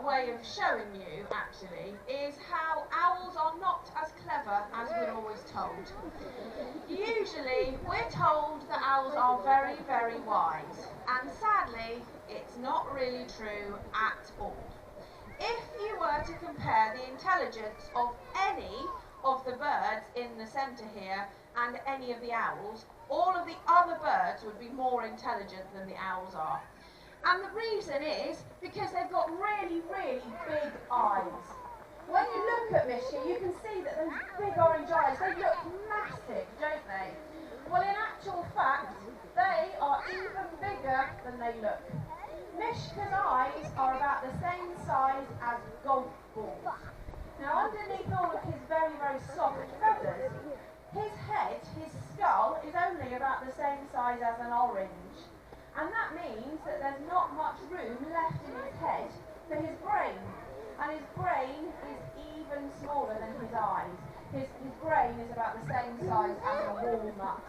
way of showing you, actually, is how owls are not as clever as we're always told. Usually, we're told that owls are very, very wise, and sadly, it's not really true at all. If you were to compare the intelligence of any of the birds in the centre here and any of the owls, all of the other birds would be more intelligent than the owls are. And the reason is because they've got really, really big eyes. When you look at Mishka, you can see that those big orange eyes, they look massive, don't they? Well, in actual fact, they are even bigger than they look. Mishka's eyes are about the same size as golf balls. Now, underneath all of his very, very soft feathers, his head, his skull, is only about the same size as an orange. And that means that there's not much room left in his head for his brain. And his brain is even smaller than his eyes. His brain is about the same size as a walnut.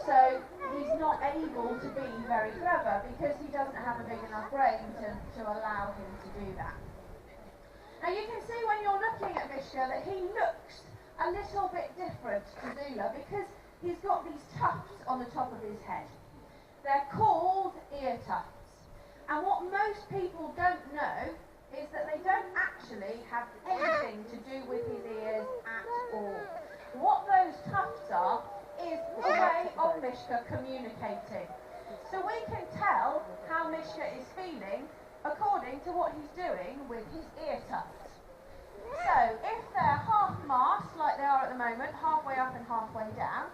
So he's not able to be very clever because he doesn't have a big enough brain to allow him to do that. Now you can see when you're looking at Mishka that he looks a little bit different to Zula because he's got these tufts on the top of his head. They're called ear tufts. And what most people don't know is that they don't actually have anything to do with his ears at all. What those tufts are is a way of Mishka communicating. So we can tell how Mishka is feeling according to what he's doing with his ear tufts. So if they're half mast, like they are at the moment, halfway up and halfway down,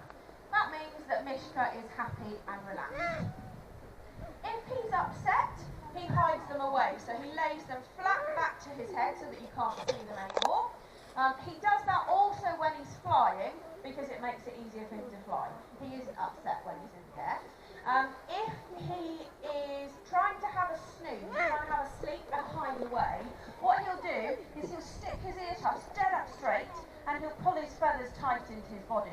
that means that Mishka is happy and relaxed. If he's upset, he hides them away. So he lays them flat back to his head so that you can't see them anymore. He does that also when he's flying because it makes it easier for him to fly. He isn't upset when he's in the air. If he is trying to have a snooze, trying to have a sleep and hide away, what he'll do is he'll stick his ear tufts dead up straight and he'll pull his feathers tight into his body.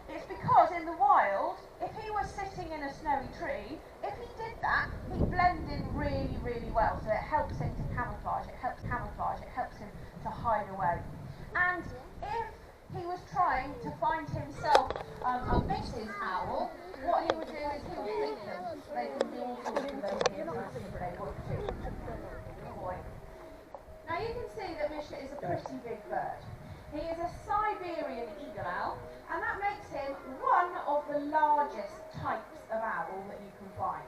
It's because in the wild, if he was sitting in a snowy tree, if he did that, he'd blend in really, really well. So it helps him to camouflage, it helps him to hide away. And if he was trying to find himself a Mrs. Owl, what he would do is he would flick them. They can do all sorts of those ear tufts if they want to. Now you can see that Mishka is a pretty big bird. He is a Siberian eagle owl, and that makes him one of the largest types of owl that you can find.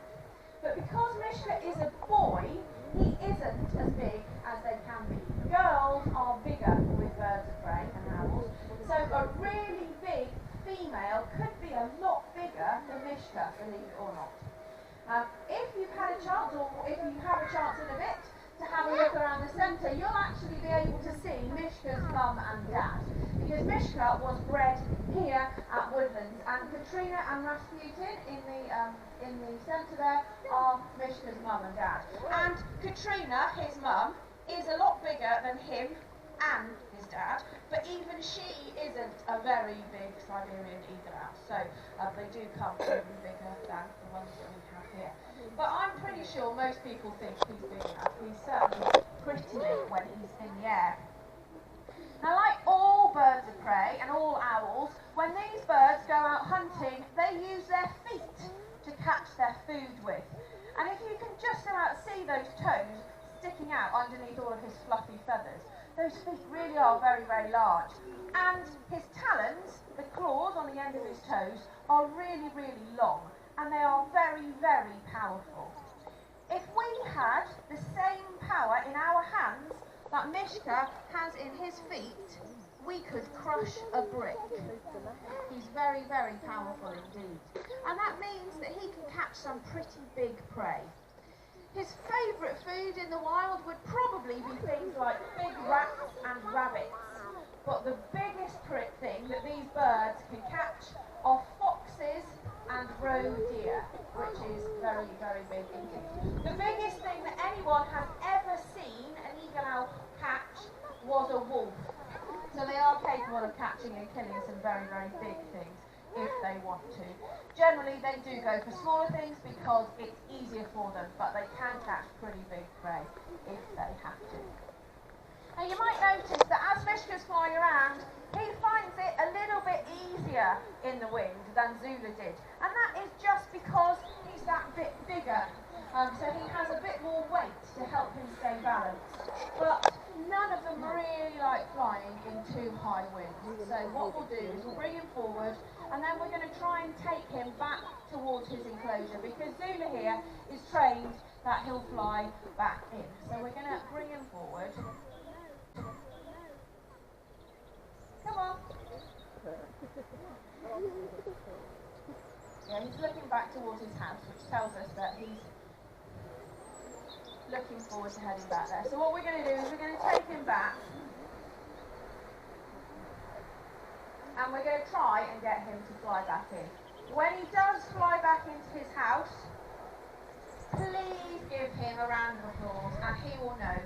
But because Mishka is a boy, he isn't as big as they can be. Girls are bigger with birds of prey and owls, so a really big female could be a lot bigger than Mishka, believe it or not. If you've had a chance, or if you have a chance in a bit, to have a look around the centre, you'll actually be able to see Mishka's mum and dad. Because Mishka was bred here at Woodlands, and Katrina and Rasputin in the centre there are Mishka's mum and dad. And Katrina, his mum, is a lot bigger than him and his dad, but even she isn't a very big Siberian eagle owl. So they do come even bigger than the ones that we have here. But I'm pretty sure most people think he's big enough. He's certainly pretty big when he's in the air. Now, like all birds of prey and all owls, when these birds go out hunting, they use their feet to catch their food with. And if you can just about see those toes sticking out underneath all of his fluffy feathers, those feet really are very, very large. And his talons, the claws on the end of his toes, are really, really long. And they are very, very powerful. If we had the same power in our hands that Mishka has in his feet, we could crush a brick. He's very, very powerful indeed. And that means that he can catch some pretty big prey. His favourite food in the wild would probably be things like big rats and rabbits. But the biggest thing that these birds can catch are foxes and roe deer, which is very, very big indeed. The biggest thing that anyone has ever seen an eagle owl catch was a wolf. So they are capable of catching and killing some very, very big things if they want to. Generally, they do go for smaller things because it's easier for them, but they can catch pretty big prey if they have to. Now, you might notice that as Mishka's flying around, he finds it a little bit easier in the wind than Zula did. And that is just because he's that bit bigger. So he has a bit more weight to help him stay balanced. But none of them really like flying in too high winds. So what we'll do is we'll bring him forward, and then we're going to try and take him back towards his enclosure, because Zula here is trained that he'll fly back in. So we're going to bring him forward. Come on. Yeah, he's looking back towards his house, which tells us that he's looking forward to heading back there. So what we're going to do is we're going to take him back, and we're going to try and get him to fly back in. When he does fly back into his house, please give him a round of applause, and he will know